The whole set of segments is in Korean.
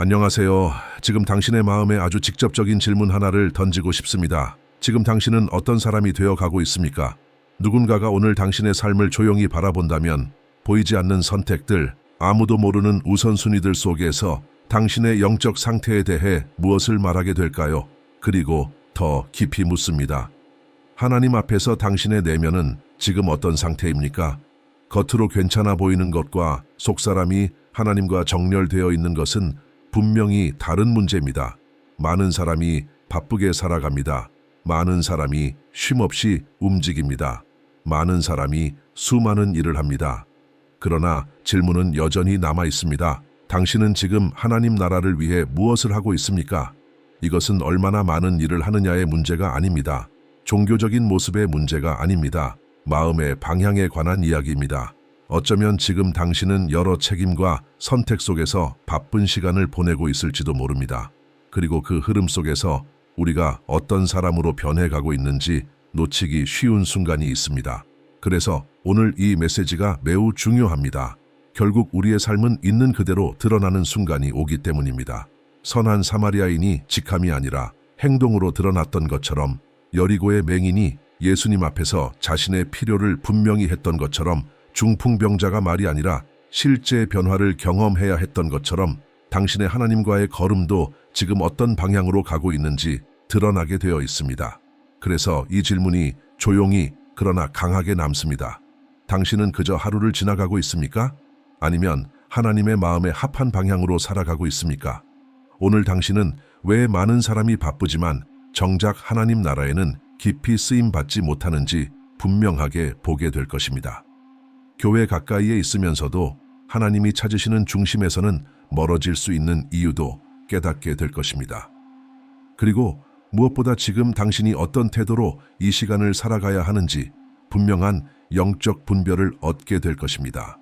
안녕하세요. 지금 당신의 마음에 아주 직접적인 질문 하나를 던지고 싶습니다. 지금 당신은 어떤 사람이 되어 가고 있습니까? 누군가가 오늘 당신의 삶을 조용히 바라본다면 보이지 않는 선택들, 아무도 모르는 우선순위들 속에서 당신의 영적 상태에 대해 무엇을 말하게 될까요? 그리고 더 깊이 묻습니다. 하나님 앞에서 당신의 내면은 지금 어떤 상태입니까? 겉으로 괜찮아 보이는 것과 속사람이 하나님과 정렬되어 있는 것은 분명히 다른 문제입니다. 많은 사람이 바쁘게 살아갑니다. 많은 사람이 쉼없이 움직입니다. 많은 사람이 수많은 일을 합니다. 그러나 질문은 여전히 남아 있습니다. 당신은 지금 하나님 나라를 위해 무엇을 하고 있습니까? 이것은 얼마나 많은 일을 하느냐의 문제가 아닙니다. 종교적인 모습의 문제가 아닙니다. 마음의 방향에 관한 이야기입니다. 어쩌면 지금 당신은 여러 책임과 선택 속에서 바쁜 시간을 보내고 있을지도 모릅니다. 그리고 그 흐름 속에서 우리가 어떤 사람으로 변해가고 있는지 놓치기 쉬운 순간이 있습니다. 그래서 오늘 이 메시지가 매우 중요합니다. 결국 우리의 삶은 있는 그대로 드러나는 순간이 오기 때문입니다. 선한 사마리아인이 직함이 아니라 행동으로 드러났던 것처럼, 여리고의 맹인이 예수님 앞에서 자신의 필요를 분명히 했던 것처럼, 중풍병자가 말이 아니라 실제 변화를 경험해야 했던 것처럼 당신의 하나님과의 걸음도 지금 어떤 방향으로 가고 있는지 드러나게 되어 있습니다. 그래서 이 질문이 조용히 그러나 강하게 남습니다. 당신은 그저 하루를 지나가고 있습니까? 아니면 하나님의 마음에 합한 방향으로 살아가고 있습니까? 오늘 당신은 왜 많은 사람이 바쁘지만 정작 하나님 나라에는 깊이 쓰임받지 못하는지 분명하게 보게 될 것입니다. 교회 가까이에 있으면서도 하나님이 찾으시는 중심에서는 멀어질 수 있는 이유도 깨닫게 될 것입니다. 그리고 무엇보다 지금 당신이 어떤 태도로 이 시간을 살아가야 하는지 분명한 영적 분별을 얻게 될 것입니다.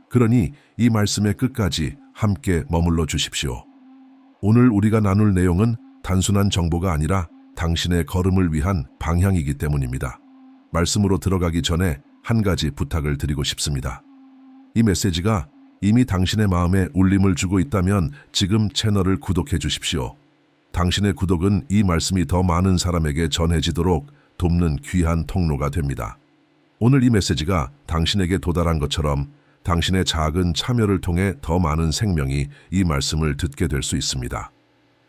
그러니 이 말씀의 끝까지 함께 머물러 주십시오. 오늘 우리가 나눌 내용은 단순한 정보가 아니라 당신의 걸음을 위한 방향이기 때문입니다. 말씀으로 들어가기 전에 한 가지 부탁을 드리고 싶습니다. 이 메시지가 이미 당신의 마음에 울림을 주고 있다면 지금 채널을 구독해 주십시오. 당신의 구독은 이 말씀이 더 많은 사람에게 전해지도록 돕는 귀한 통로가 됩니다. 오늘 이 메시지가 당신에게 도달한 것처럼 당신의 작은 참여를 통해 더 많은 생명이 이 말씀을 듣게 될 수 있습니다.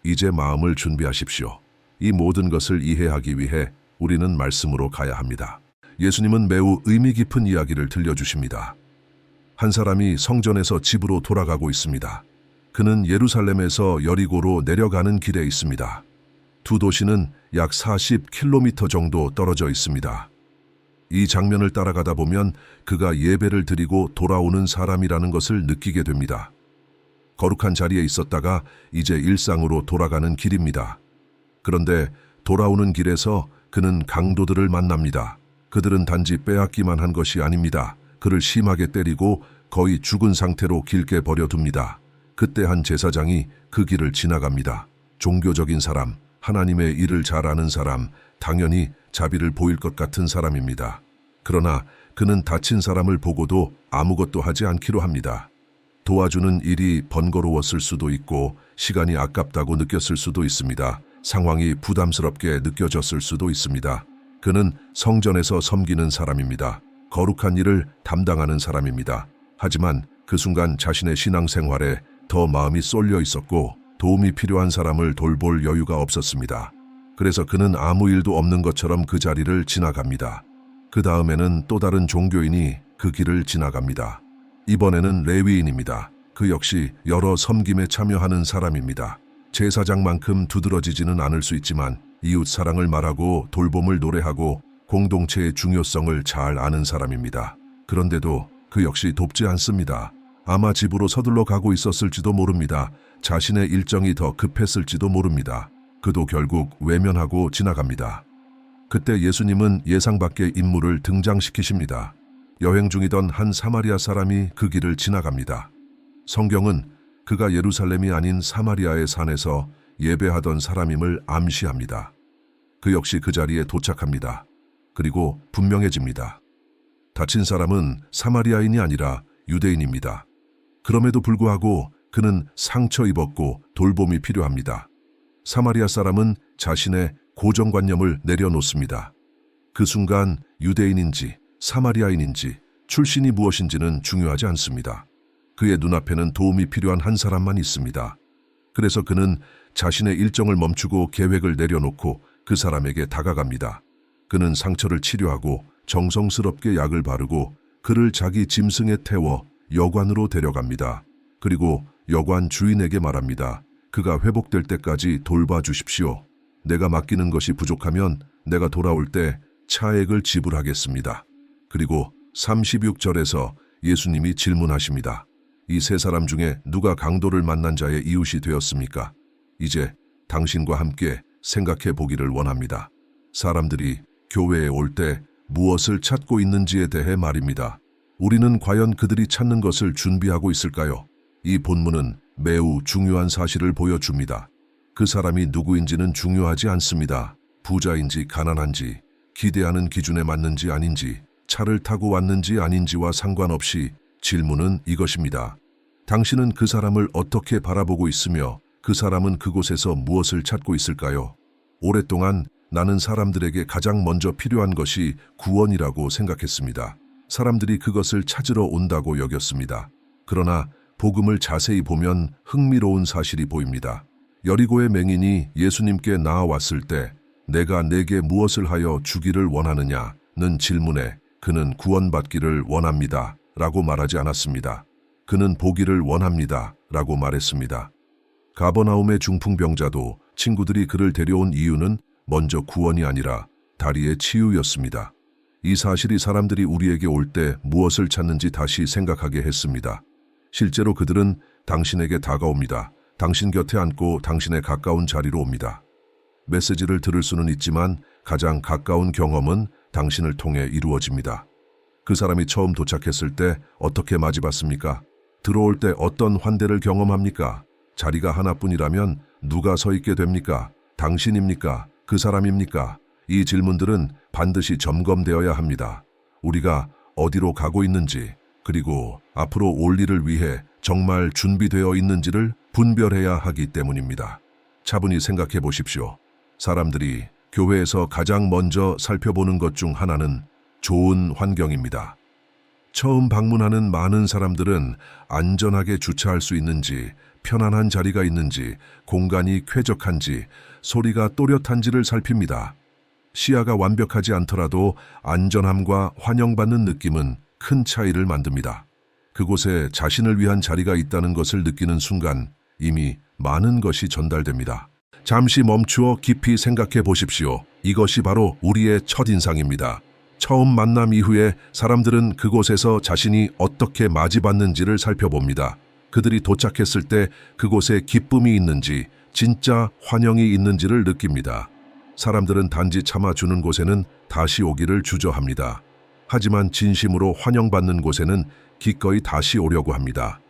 이제 마음을 준비하십시오. 이 모든 것을 이해하기 위해 우리는 말씀으로 가야 합니다. 예수님은 매우 의미 깊은 이야기를 들려주십니다. 한 사람이 성전에서 집으로 돌아가고 있습니다. 그는 예루살렘에서 여리고로 내려가는 길에 있습니다. 두 도시는 약 40km 정도 떨어져 있습니다. 이 장면을 따라가다 보면 그가 예배를 드리고 돌아오는 사람이라는 것을 느끼게 됩니다. 거룩한 자리에 있었다가 이제 일상으로 돌아가는 길입니다. 그런데 돌아오는 길에서 그는 강도들을 만납니다. 그들은 단지 빼앗기만 한 것이 아닙니다. 그를 심하게 때리고 거의 죽은 상태로 길게 버려둡니다. 그때 한 제사장이 그 길을 지나갑니다. 종교적인 사람, 하나님의 일을 잘 아는 사람, 당연히 자비를 보일 것 같은 사람입니다. 그러나 그는 다친 사람을 보고도 아무것도 하지 않기로 합니다. 도와주는 일이 번거로웠을 수도 있고 시간이 아깝다고 느꼈을 수도 있습니다. 상황이 부담스럽게 느껴졌을 수도 있습니다. 그는 성전에서 섬기는 사람입니다. 거룩한 일을 담당하는 사람입니다. 하지만 그 순간 자신의 신앙생활에 더 마음이 쏠려 있었고 도움이 필요한 사람을 돌볼 여유가 없었습니다. 그래서 그는 아무 일도 없는 것처럼 그 자리를 지나갑니다. 그 다음에는 또 다른 종교인이 그 길을 지나갑니다. 이번에는 레위인입니다. 그 역시 여러 섬김에 참여하는 사람입니다. 제사장만큼 두드러지지는 않을 수 있지만 이웃 사랑을 말하고 돌봄을 노래하고 공동체의 중요성을 잘 아는 사람입니다. 그런데도 그 역시 돕지 않습니다. 아마 집으로 서둘러 가고 있었을지도 모릅니다. 자신의 일정이 더 급했을지도 모릅니다. 그도 결국 외면하고 지나갑니다. 그때 예수님은 예상 밖의 인물을 등장시키십니다. 여행 중이던 한 사마리아 사람이 그 길을 지나갑니다. 성경은 그가 예루살렘이 아닌 사마리아의 산에서 예배하던 사람임을 암시합니다. 그 역시 그 자리에 도착합니다. 그리고 분명해집니다. 다친 사람은 사마리아인이 아니라 유대인입니다. 그럼에도 불구하고 그는 상처 입었고 돌봄이 필요합니다. 사마리아 사람은 자신의 고정관념을 내려놓습니다. 그 순간 유대인인지 사마리아인인지 출신이 무엇인지는 중요하지 않습니다. 그의 눈앞에는 도움이 필요한 한 사람만 있습니다. 그래서 그는 자신의 일정을 멈추고 계획을 내려놓고 그 사람에게 다가갑니다. 그는 상처를 치료하고 정성스럽게 약을 바르고 그를 자기 짐승에 태워 여관으로 데려갑니다. 그리고 여관 주인에게 말합니다. 그가 회복될 때까지 돌봐주십시오. 내가 맡기는 것이 부족하면 내가 돌아올 때 차액을 지불하겠습니다. 그리고 36절에서 예수님이 질문하십니다. 이 세 사람 중에 누가 강도를 만난 자의 이웃이 되었습니까? 이제 당신과 함께 생각해 보기를 원합니다. 사람들이 교회에 올 때 무엇을 찾고 있는지에 대해 말입니다. 우리는 과연 그들이 찾는 것을 준비하고 있을까요? 이 본문은 매우 중요한 사실을 보여줍니다. 그 사람이 누구인지는 중요하지 않습니다. 부자인지 가난한지, 기대하는 기준에 맞는지 아닌지, 차를 타고 왔는지 아닌지와 상관없이 질문은 이것입니다. 당신은 그 사람을 어떻게 바라보고 있으며 그 사람은 그곳에서 무엇을 찾고 있을까요? 오랫동안 나는 사람들에게 가장 먼저 필요한 것이 구원이라고 생각했습니다. 사람들이 그것을 찾으러 온다고 여겼습니다. 그러나 복음을 자세히 보면 흥미로운 사실이 보입니다. 여리고의 맹인이 예수님께 나아왔을 때 내가 내게 무엇을 하여 주기를 원하느냐는 질문에 그는 구원받기를 원합니다 라고 말하지 않았습니다. 그는 보기를 원합니다 라고 말했습니다. 가버나움의 중풍병자도 친구들이 그를 데려온 이유는 먼저 구원이 아니라 다리의 치유였습니다. 이 사실이 사람들이 우리에게 올 때 무엇을 찾는지 다시 생각하게 했습니다. 실제로 그들은 당신에게 다가옵니다. 당신 곁에 앉고 당신의 가까운 자리로 옵니다. 메시지를 들을 수는 있지만 가장 가까운 경험은 당신을 통해 이루어집니다. 그 사람이 처음 도착했을 때 어떻게 맞이받습니까? 들어올 때 어떤 환대를 경험합니까? 자리가 하나뿐이라면 누가 서 있게 됩니까? 당신입니까? 그 사람입니까? 이 질문들은 반드시 점검되어야 합니다. 우리가 어디로 가고 있는지, 그리고 앞으로 올 일을 위해 정말 준비되어 있는지를 분별해야 하기 때문입니다. 차분히 생각해 보십시오. 사람들이 교회에서 가장 먼저 살펴보는 것 중 하나는 좋은 환경입니다. 처음 방문하는 많은 사람들은 안전하게 주차할 수 있는지, 편안한 자리가 있는지, 공간이 쾌적한지, 소리가 또렷한지를 살핍니다. 시야가 완벽하지 않더라도 안전함과 환영받는 느낌은 큰 차이를 만듭니다. 그곳에 자신을 위한 자리가 있다는 것을 느끼는 순간 이미 많은 것이 전달됩니다. 잠시 멈추어 깊이 생각해 보십시오. 이것이 바로 우리의 첫인상입니다. 처음 만남 이후에 사람들은 그곳에서 자신이 어떻게 맞이받는지를 살펴봅니다. 그들이 도착했을 때 그곳에 기쁨이 있는지, 진짜 환영이 있는지를 느낍니다. 사람들은 단지 참아주는 곳에는 다시 오기를 주저합니다. 하지만 진심으로 환영받는 곳에는 기꺼이 다시 오려고 합니다.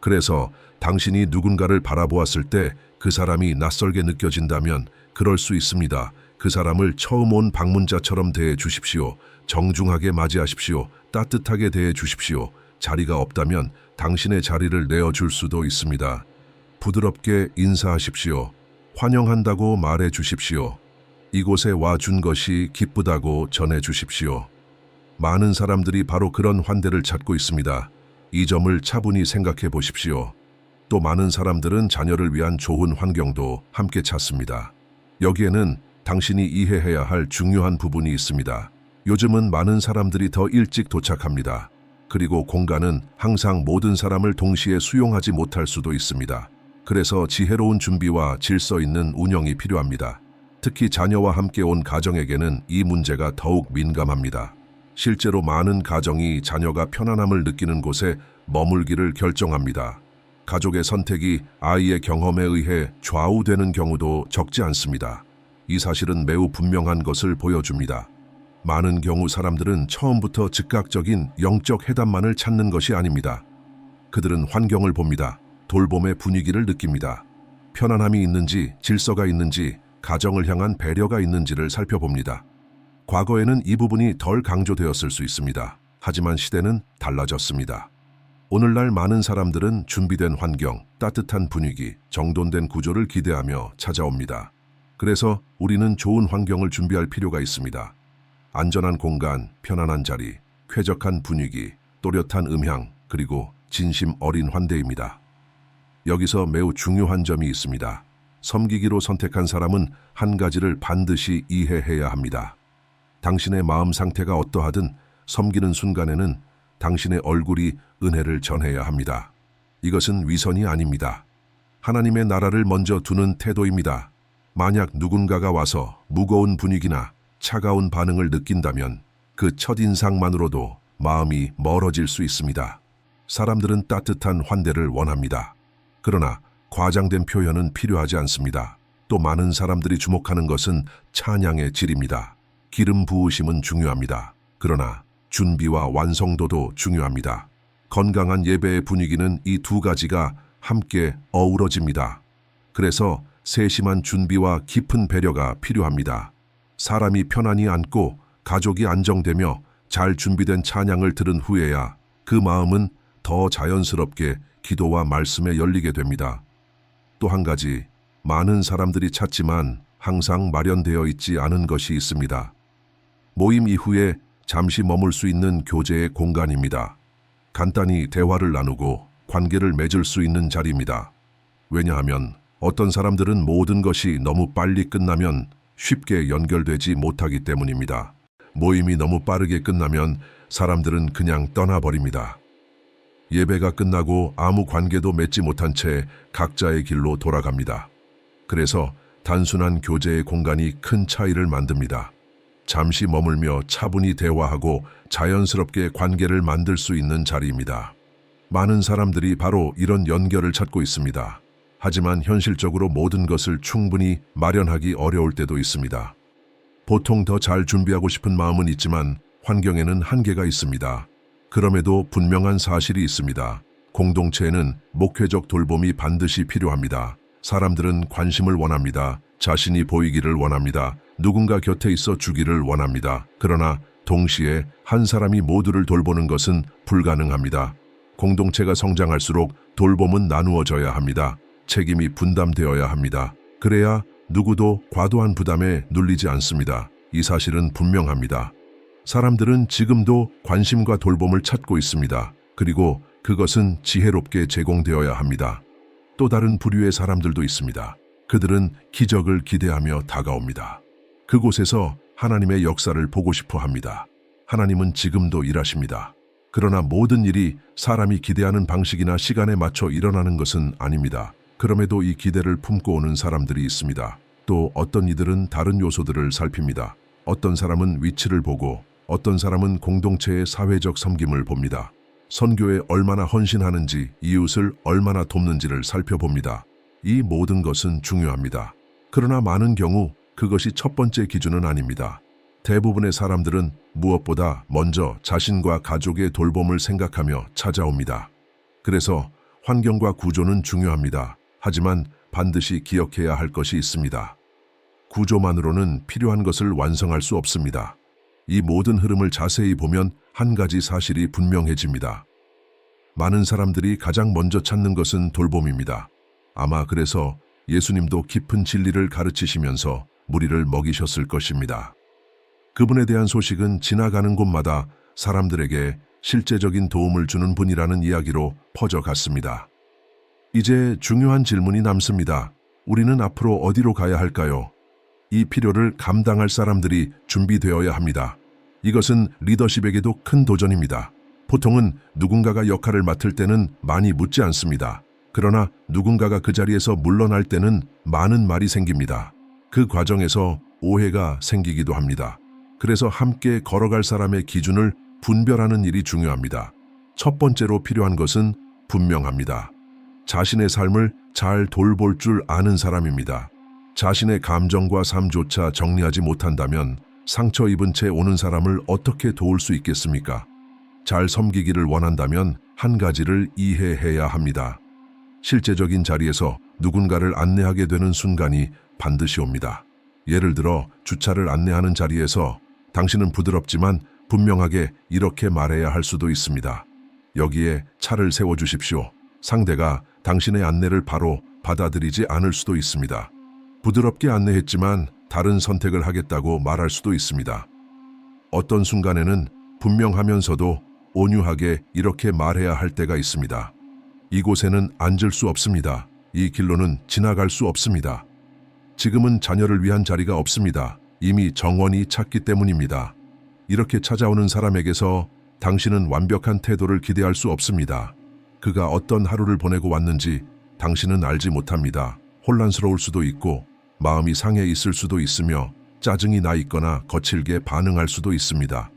그래서 당신이 누군가를 바라보았을 때 그 사람이 낯설게 느껴진다면 그럴 수 있습니다. 그 사람을 처음 온 방문자처럼 대해 주십시오. 정중하게 맞이하십시오. 따뜻하게 대해 주십시오. 자리가 없다면 당신의 자리를 내어줄 수도 있습니다. 부드럽게 인사하십시오. 환영한다고 말해 주십시오. 이곳에 와준 것이 기쁘다고 전해 주십시오. 많은 사람들이 바로 그런 환대를 찾고 있습니다. 이 점을 차분히 생각해 보십시오. 또 많은 사람들은 자녀를 위한 좋은 환경도 함께 찾습니다. 여기에는 당신이 이해해야 할 중요한 부분이 있습니다. 요즘은 많은 사람들이 더 일찍 도착합니다. 그리고 공간은 항상 모든 사람을 동시에 수용하지 못할 수도 있습니다. 그래서 지혜로운 준비와 질서 있는 운영이 필요합니다. 특히 자녀와 함께 온 가정에게는 이 문제가 더욱 민감합니다. 실제로 많은 가정이 자녀가 편안함을 느끼는 곳에 머물기를 결정합니다. 가족의 선택이 아이의 경험에 의해 좌우되는 경우도 적지 않습니다. 이 사실은 매우 분명한 것을 보여줍니다. 많은 경우 사람들은 처음부터 즉각적인 영적 해답만을 찾는 것이 아닙니다. 그들은 환경을 봅니다. 돌봄의 분위기를 느낍니다. 편안함이 있는지, 질서가 있는지, 가정을 향한 배려가 있는지를 살펴봅니다. 과거에는 이 부분이 덜 강조되었을 수 있습니다. 하지만 시대는 달라졌습니다. 오늘날 많은 사람들은 준비된 환경, 따뜻한 분위기, 정돈된 구조를 기대하며 찾아옵니다. 그래서 우리는 좋은 환경을 준비할 필요가 있습니다. 안전한 공간, 편안한 자리, 쾌적한 분위기, 또렷한 음향, 그리고 진심 어린 환대입니다. 여기서 매우 중요한 점이 있습니다. 섬기기로 선택한 사람은 한 가지를 반드시 이해해야 합니다. 당신의 마음 상태가 어떠하든 섬기는 순간에는 당신의 얼굴이 은혜를 전해야 합니다. 이것은 위선이 아닙니다. 하나님의 나라를 먼저 두는 태도입니다. 만약 누군가가 와서 무거운 분위기나 차가운 반응을 느낀다면 그 첫인상만으로도 마음이 멀어질 수 있습니다. 사람들은 따뜻한 환대를 원합니다. 그러나 과장된 표현은 필요하지 않습니다. 또 많은 사람들이 주목하는 것은 찬양의 질입니다. 기름 부으심은 중요합니다. 그러나 준비와 완성도도 중요합니다. 건강한 예배의 분위기는 이 두 가지가 함께 어우러집니다. 그래서 세심한 준비와 깊은 배려가 필요합니다. 사람이 편안히 앉고 가족이 안정되며 잘 준비된 찬양을 들은 후에야 그 마음은 더 자연스럽게 기도와 말씀에 열리게 됩니다. 또 한 가지, 많은 사람들이 찾지만 항상 마련되어 있지 않은 것이 있습니다. 모임 이후에 잠시 머물 수 있는 교제의 공간입니다. 간단히 대화를 나누고 관계를 맺을 수 있는 자리입니다. 왜냐하면 어떤 사람들은 모든 것이 너무 빨리 끝나면 쉽게 연결되지 못하기 때문입니다. 모임이 너무 빠르게 끝나면 사람들은 그냥 떠나버립니다. 예배가 끝나고 아무 관계도 맺지 못한 채 각자의 길로 돌아갑니다. 그래서 단순한 교제의 공간이 큰 차이를 만듭니다. 잠시 머물며 차분히 대화하고 자연스럽게 관계를 만들 수 있는 자리입니다. 많은 사람들이 바로 이런 연결을 찾고 있습니다. 하지만 현실적으로 모든 것을 충분히 마련하기 어려울 때도 있습니다. 보통 더 잘 준비하고 싶은 마음은 있지만 환경에는 한계가 있습니다. 그럼에도 분명한 사실이 있습니다. 공동체에는 목회적 돌봄이 반드시 필요합니다. 사람들은 관심을 원합니다. 자신이 보이기를 원합니다. 누군가 곁에 있어 주기를 원합니다. 그러나 동시에 한 사람이 모두를 돌보는 것은 불가능합니다. 공동체가 성장할수록 돌봄은 나누어져야 합니다. 책임이 분담되어야 합니다. 그래야 누구도 과도한 부담에 눌리지 않습니다. 이 사실은 분명합니다. 사람들은 지금도 관심과 돌봄을 찾고 있습니다. 그리고 그것은 지혜롭게 제공되어야 합니다. 또 다른 부류의 사람들도 있습니다. 그들은 기적을 기대하며 다가옵니다. 그곳에서 하나님의 역사를 보고 싶어 합니다. 하나님은 지금도 일하십니다. 그러나 모든 일이 사람이 기대하는 방식이나 시간에 맞춰 일어나는 것은 아닙니다. 그럼에도 이 기대를 품고 오는 사람들이 있습니다. 또 어떤 이들은 다른 요소들을 살핍니다. 어떤 사람은 위치를 보고 어떤 사람은 공동체의 사회적 섬김을 봅니다. 선교에 얼마나 헌신하는지, 이웃을 얼마나 돕는지를 살펴봅니다. 이 모든 것은 중요합니다. 그러나 많은 경우 그것이 첫 번째 기준은 아닙니다. 대부분의 사람들은 무엇보다 먼저 자신과 가족의 돌봄을 생각하며 찾아옵니다. 그래서 환경과 구조는 중요합니다. 하지만 반드시 기억해야 할 것이 있습니다. 구조만으로는 필요한 것을 완성할 수 없습니다. 이 모든 흐름을 자세히 보면 한 가지 사실이 분명해집니다. 많은 사람들이 가장 먼저 찾는 것은 돌봄입니다. 아마 그래서 예수님도 깊은 진리를 가르치시면서 무리를 먹이셨을 것입니다. 그분에 대한 소식은 지나가는 곳마다 사람들에게 실제적인 도움을 주는 분이라는 이야기로 퍼져갔습니다. 이제 중요한 질문이 남습니다. 우리는 앞으로 어디로 가야 할까요? 이 필요를 감당할 사람들이 준비되어야 합니다. 이것은 리더십에게도 큰 도전입니다. 보통은 누군가가 역할을 맡을 때는 많이 묻지 않습니다. 그러나 누군가가 그 자리에서 물러날 때는 많은 말이 생깁니다. 그 과정에서 오해가 생기기도 합니다. 그래서 함께 걸어갈 사람의 기준을 분별하는 일이 중요합니다. 첫 번째로 필요한 것은 분명합니다. 자신의 삶을 잘 돌볼 줄 아는 사람입니다. 자신의 감정과 삶조차 정리하지 못한다면 상처 입은 채 오는 사람을 어떻게 도울 수 있겠습니까? 잘 섬기기를 원한다면 한 가지를 이해해야 합니다. 실제적인 자리에서 누군가를 안내하게 되는 순간이 반드시 옵니다. 예를 들어 주차를 안내하는 자리에서 당신은 부드럽지만 분명하게 이렇게 말해야 할 수도 있습니다. 여기에 차를 세워주십시오. 상대가 당신의 안내를 바로 받아들이지 않을 수도 있습니다. 부드럽게 안내했지만 다른 선택을 하겠다고 말할 수도 있습니다. 어떤 순간에는 분명하면서도 온유하게 이렇게 말해야 할 때가 있습니다. 이곳에는 앉을 수 없습니다. 이 길로는 지나갈 수 없습니다. 지금은 자녀를 위한 자리가 없습니다. 이미 정원이 찼기 때문입니다. 이렇게 찾아오는 사람에게서 당신은 완벽한 태도를 기대할 수 없습니다. 그가 어떤 하루를 보내고 왔는지 당신은 알지 못합니다. 혼란스러울 수도 있고 마음이 상해 있을 수도 있으며 짜증이 나 있거나 거칠게 반응할 수도 있습니다.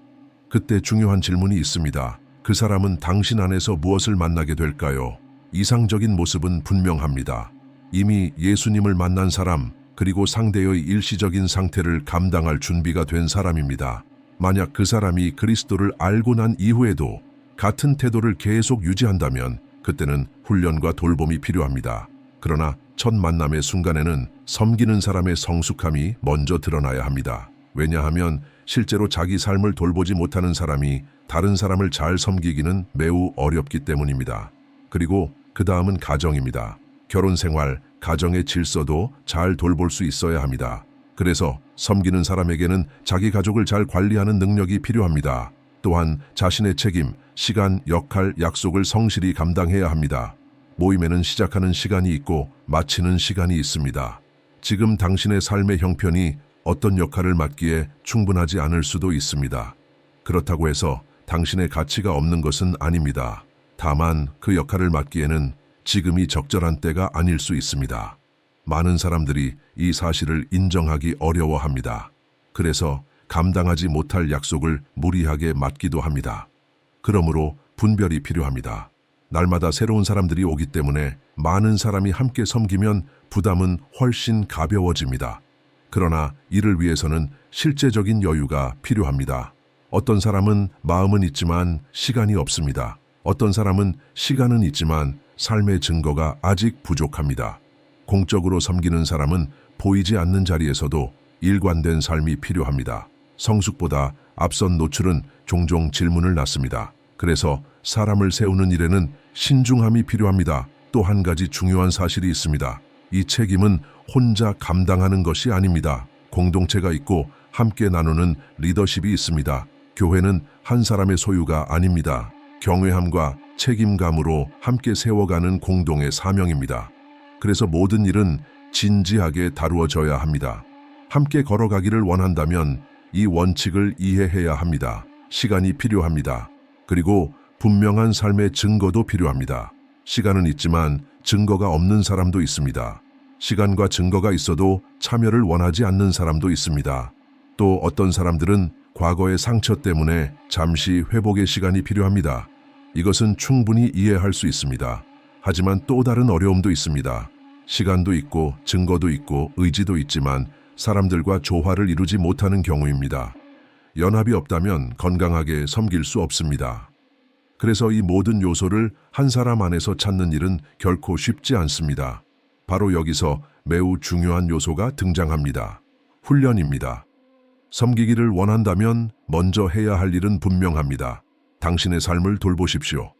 그때 중요한 질문이 있습니다. 그 사람은 당신 안에서 무엇을 만나게 될까요? 이상적인 모습은 분명합니다. 이미 예수님을 만난 사람, 그리고 상대의 일시적인 상태를 감당할 준비가 된 사람입니다. 만약 그 사람이 그리스도를 알고 난 이후에도 같은 태도를 계속 유지한다면 그때는 훈련과 돌봄이 필요합니다. 그러나 첫 만남의 순간에는 섬기는 사람의 성숙함이 먼저 드러나야 합니다. 왜냐하면 실제로 자기 삶을 돌보지 못하는 사람이 다른 사람을 잘 섬기기는 매우 어렵기 때문입니다. 그리고 그 다음은 가정입니다. 결혼 생활, 가정의 질서도 잘 돌볼 수 있어야 합니다. 그래서 섬기는 사람에게는 자기 가족을 잘 관리하는 능력이 필요합니다. 또한 자신의 책임, 시간, 역할, 약속을 성실히 감당해야 합니다. 모임에는 시작하는 시간이 있고 마치는 시간이 있습니다. 지금 당신의 삶의 형편이 어떤 역할을 맡기에 충분하지 않을 수도 있습니다. 그렇다고 해서 당신의 가치가 없는 것은 아닙니다. 다만 그 역할을 맡기에는 지금이 적절한 때가 아닐 수 있습니다. 많은 사람들이 이 사실을 인정하기 어려워합니다. 그래서 감당하지 못할 약속을 무리하게 맡기도 합니다. 그러므로 분별이 필요합니다. 날마다 새로운 사람들이 오기 때문에 많은 사람이 함께 섬기면 부담은 훨씬 가벼워집니다. 그러나 이를 위해서는 실제적인 여유가 필요합니다. 어떤 사람은 마음은 있지만 시간이 없습니다. 어떤 사람은 시간은 있지만 삶의 증거가 아직 부족합니다. 공적으로 섬기는 사람은 보이지 않는 자리에서도 일관된 삶이 필요합니다. 성숙보다 앞선 노출은 종종 질문을 낳습니다. 그래서 사람을 세우는 일에는 신중함이 필요합니다. 또 한 가지 중요한 사실이 있습니다. 이 책임은 혼자 감당하는 것이 아닙니다. 공동체가 있고 함께 나누는 리더십이 있습니다. 교회는 한 사람의 소유가 아닙니다. 경외함과 책임감으로 함께 세워가는 공동의 사명입니다. 그래서 모든 일은 진지하게 다루어져야 합니다. 함께 걸어가기를 원한다면 이 원칙을 이해해야 합니다. 시간이 필요합니다. 그리고 분명한 삶의 증거도 필요합니다. 시간은 있지만 증거가 없는 사람도 있습니다. 시간과 증거가 있어도 참여를 원하지 않는 사람도 있습니다. 또 어떤 사람들은 과거의 상처 때문에 잠시 회복의 시간이 필요합니다. 이것은 충분히 이해할 수 있습니다. 하지만 또 다른 어려움도 있습니다. 시간도 있고 증거도 있고 의지도 있지만 사람들과 조화를 이루지 못하는 경우입니다. 연합이 없다면 건강하게 섬길 수 없습니다. 그래서 이 모든 요소를 한 사람 안에서 찾는 일은 결코 쉽지 않습니다. 바로 여기서 매우 중요한 요소가 등장합니다. 훈련입니다. 섬기기를 원한다면 먼저 해야 할 일은 분명합니다. 당신의 삶을 돌보십시오.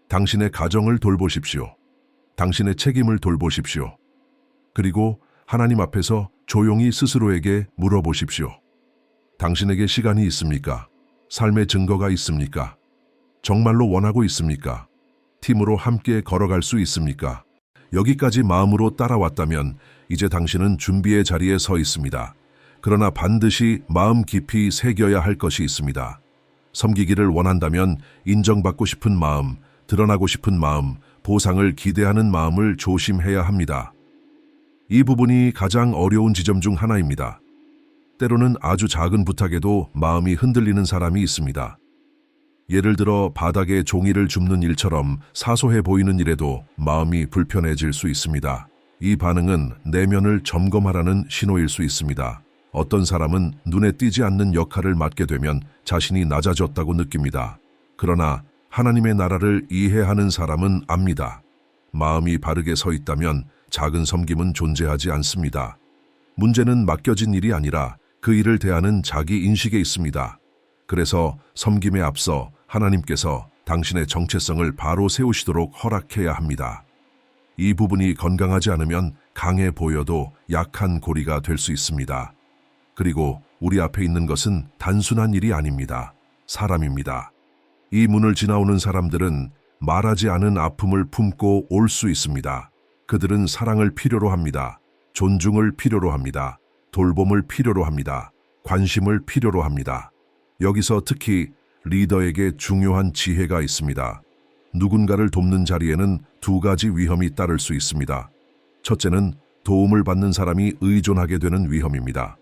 당신의 가정을 돌보십시오. 당신의 책임을 돌보십시오. 그리고 하나님 앞에서 조용히 스스로에게 물어보십시오. 당신에게 시간이 있습니까? 삶의 증거가 있습니까? 정말로 원하고 있습니까? 팀으로 함께 걸어갈 수 있습니까? 여기까지 마음으로 따라왔다면 이제 당신은 준비의 자리에 서 있습니다. 그러나 반드시 마음 깊이 새겨야 할 것이 있습니다. 섬기기를 원한다면 인정받고 싶은 마음, 드러나고 싶은 마음, 보상을 기대하는 마음을 조심해야 합니다. 이 부분이 가장 어려운 지점 중 하나입니다. 때로는 아주 작은 부탁에도 마음이 흔들리는 사람이 있습니다. 예를 들어 바닥에 종이를 줍는 일처럼 사소해 보이는 일에도 마음이 불편해질 수 있습니다. 이 반응은 내면을 점검하라는 신호일 수 있습니다. 어떤 사람은 눈에 띄지 않는 역할을 맡게 되면 자신이 낮아졌다고 느낍니다. 그러나 하나님의 나라를 이해하는 사람은 압니다. 마음이 바르게 서 있다면 작은 섬김은 존재하지 않습니다. 문제는 맡겨진 일이 아니라 그 일을 대하는 자기 인식에 있습니다. 그래서 섬김에 앞서 하나님께서 당신의 정체성을 바로 세우시도록 허락해야 합니다. 이 부분이 건강하지 않으면 강해 보여도 약한 고리가 될 수 있습니다. 그리고 우리 앞에 있는 것은 단순한 일이 아닙니다. 사람입니다. 이 문을 지나오는 사람들은 말하지 않은 아픔을 품고 올 수 있습니다. 그들은 사랑을 필요로 합니다. 존중을 필요로 합니다. 돌봄을 필요로 합니다. 관심을 필요로 합니다. 여기서 특히 리더에게 중요한 지혜가 있습니다. 누군가를 돕는 자리에는 두 가지 위험이 따를 수 있습니다. 첫째는 도움을 받는 사람이 의존하게 되는 위험입니다.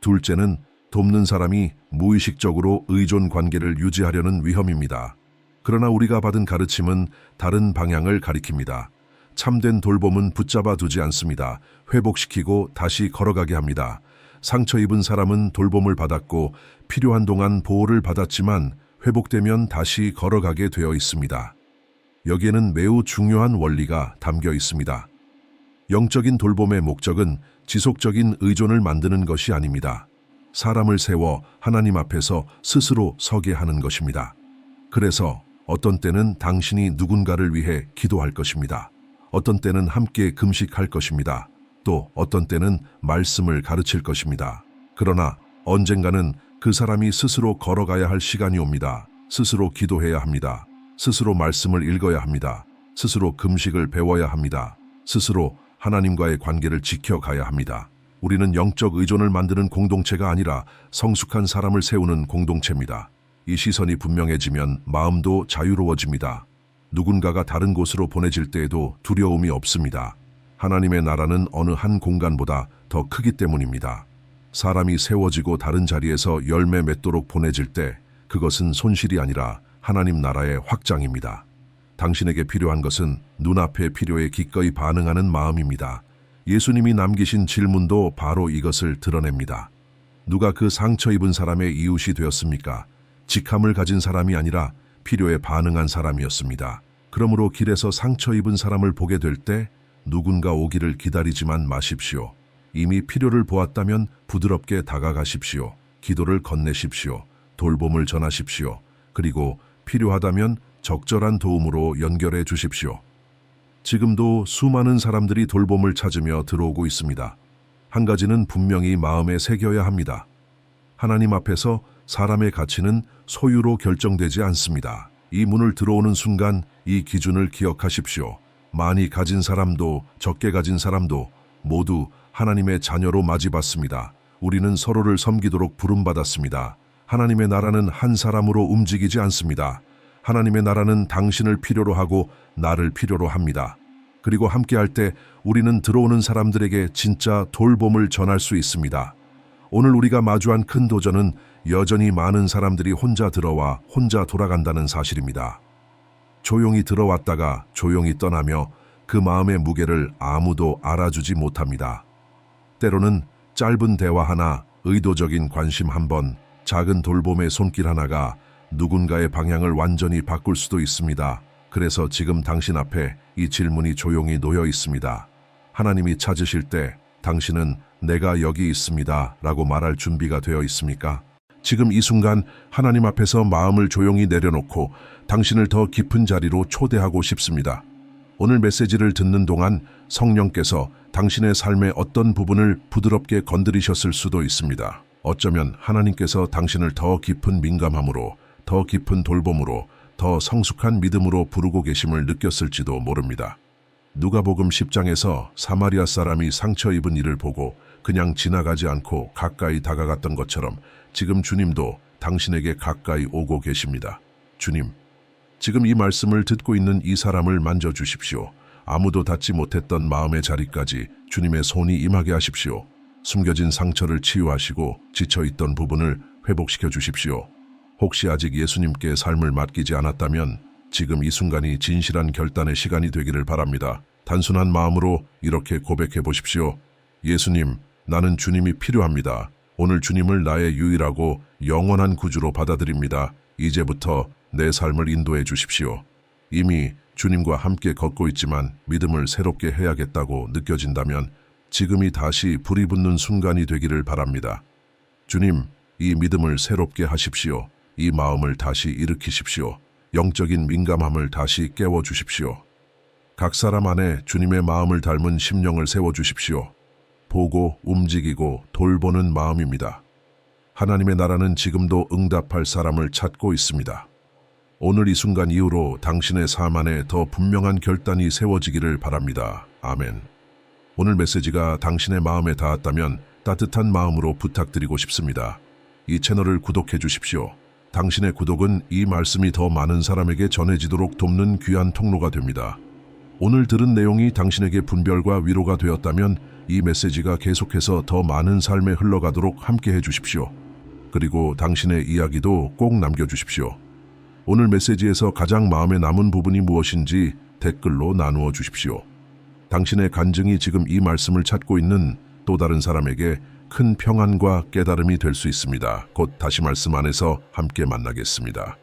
둘째는 돕는 사람이 무의식적으로 의존 관계를 유지하려는 위험입니다. 그러나 우리가 받은 가르침은 다른 방향을 가리킵니다. 참된 돌봄은 붙잡아 두지 않습니다. 회복시키고 다시 걸어가게 합니다. 상처 입은 사람은 돌봄을 받았고 필요한 동안 보호를 받았지만 회복되면 다시 걸어가게 되어 있습니다. 여기에는 매우 중요한 원리가 담겨 있습니다. 영적인 돌봄의 목적은 지속적인 의존을 만드는 것이 아닙니다. 사람을 세워 하나님 앞에서 스스로 서게 하는 것입니다. 그래서 어떤 때는 당신이 누군가를 위해 기도할 것입니다. 어떤 때는 함께 금식할 것입니다. 또 어떤 때는 말씀을 가르칠 것입니다. 그러나 언젠가는 그 사람이 스스로 걸어가야 할 시간이 옵니다. 스스로 기도해야 합니다. 스스로 말씀을 읽어야 합니다. 스스로 금식을 배워야 합니다. 스스로 하나님과의 관계를 지켜가야 합니다. 우리는 영적 의존을 만드는 공동체가 아니라 성숙한 사람을 세우는 공동체입니다. 이 시선이 분명해지면 마음도 자유로워집니다. 누군가가 다른 곳으로 보내질 때에도 두려움이 없습니다. 하나님의 나라는 어느 한 공간보다 더 크기 때문입니다. 사람이 세워지고 다른 자리에서 열매 맺도록 보내질 때 그것은 손실이 아니라 하나님 나라의 확장입니다. 당신에게 필요한 것은 눈앞의 필요에 기꺼이 반응하는 마음입니다. 예수님이 남기신 질문도 바로 이것을 드러냅니다. 누가 그 상처 입은 사람의 이웃이 되었습니까? 직함을 가진 사람이 아니라 필요에 반응한 사람이었습니다. 그러므로 길에서 상처 입은 사람을 보게 될 때 누군가 오기를 기다리지만 마십시오. 이미 필요를 보았다면 부드럽게 다가가십시오. 기도를 건네십시오. 돌봄을 전하십시오. 그리고 필요하다면 적절한 도움으로 연결해 주십시오. 지금도 수많은 사람들이 돌봄을 찾으며 들어오고 있습니다. 한 가지는 분명히 마음에 새겨야 합니다. 하나님 앞에서 사람의 가치는 소유로 결정되지 않습니다. 이 문을 들어오는 순간 이 기준을 기억하십시오. 많이 가진 사람도 적게 가진 사람도 모두 하나님의 자녀로 맞이받습니다. 우리는 서로를 섬기도록 부름받았습니다. 하나님의 나라는 한 사람으로 움직이지 않습니다. 하나님의 나라는 당신을 필요로 하고 나를 필요로 합니다. 그리고 함께할 때 우리는 들어오는 사람들에게 진짜 돌봄을 전할 수 있습니다. 오늘 우리가 마주한 큰 도전은 여전히 많은 사람들이 혼자 들어와 혼자 돌아간다는 사실입니다. 조용히 들어왔다가 조용히 떠나며 그 마음의 무게를 아무도 알아주지 못합니다. 때로는 짧은 대화 하나, 의도적인 관심 한 번, 작은 돌봄의 손길 하나가 누군가의 방향을 완전히 바꿀 수도 있습니다. 그래서 지금 당신 앞에 이 질문이 조용히 놓여 있습니다. 하나님이 찾으실 때 당신은 내가 여기 있습니다 라고 말할 준비가 되어 있습니까? 지금 이 순간 하나님 앞에서 마음을 조용히 내려놓고 당신을 더 깊은 자리로 초대하고 싶습니다. 오늘 메시지를 듣는 동안 성령께서 당신의 삶의 어떤 부분을 부드럽게 건드리셨을 수도 있습니다. 어쩌면 하나님께서 당신을 더 깊은 민감함으로, 더 깊은 돌봄으로, 더 성숙한 믿음으로 부르고 계심을 느꼈을지도 모릅니다. 누가복음 10장에서 사마리아 사람이 상처 입은 이를 보고 그냥 지나가지 않고 가까이 다가갔던 것처럼 지금 주님도 당신에게 가까이 오고 계십니다. 주님, 지금 이 말씀을 듣고 있는 이 사람을 만져주십시오. 아무도 닿지 못했던 마음의 자리까지 주님의 손이 임하게 하십시오. 숨겨진 상처를 치유하시고 지쳐있던 부분을 회복시켜 주십시오. 혹시 아직 예수님께 삶을 맡기지 않았다면 지금 이 순간이 진실한 결단의 시간이 되기를 바랍니다. 단순한 마음으로 이렇게 고백해 보십시오. 예수님, 나는 주님이 필요합니다. 오늘 주님을 나의 유일하고 영원한 구주로 받아들입니다. 이제부터 내 삶을 인도해 주십시오. 이미 주님과 함께 걷고 있지만 믿음을 새롭게 해야겠다고 느껴진다면 지금이 다시 불이 붙는 순간이 되기를 바랍니다. 주님, 이 믿음을 새롭게 하십시오. 이 마음을 다시 일으키십시오. 영적인 민감함을 다시 깨워 주십시오. 각 사람 안에 주님의 마음을 닮은 심령을 세워 주십시오. 보고 움직이고 돌보는 마음입니다. 하나님의 나라는 지금도 응답할 사람을 찾고 있습니다. 오늘 이 순간 이후로 당신의 삶 안에 더 분명한 결단이 세워지기를 바랍니다. 아멘. 오늘 메시지가 당신의 마음에 닿았다면 따뜻한 마음으로 부탁드리고 싶습니다. 이 채널을 구독해 주십시오. 당신의 구독은 이 말씀이 더 많은 사람에게 전해지도록 돕는 귀한 통로가 됩니다. 오늘 들은 내용이 당신에게 분별과 위로가 되었다면 이 메시지가 계속해서 더 많은 삶에 흘러가도록 함께 해주십시오. 그리고 당신의 이야기도 꼭 남겨주십시오. 오늘 메시지에서 가장 마음에 남은 부분이 무엇인지 댓글로 나누어 주십시오. 당신의 간증이 지금 이 말씀을 찾고 있는 또 다른 사람에게 큰 평안과 깨달음이 될 수 있습니다. 곧 다시 말씀 안에서 함께 만나겠습니다.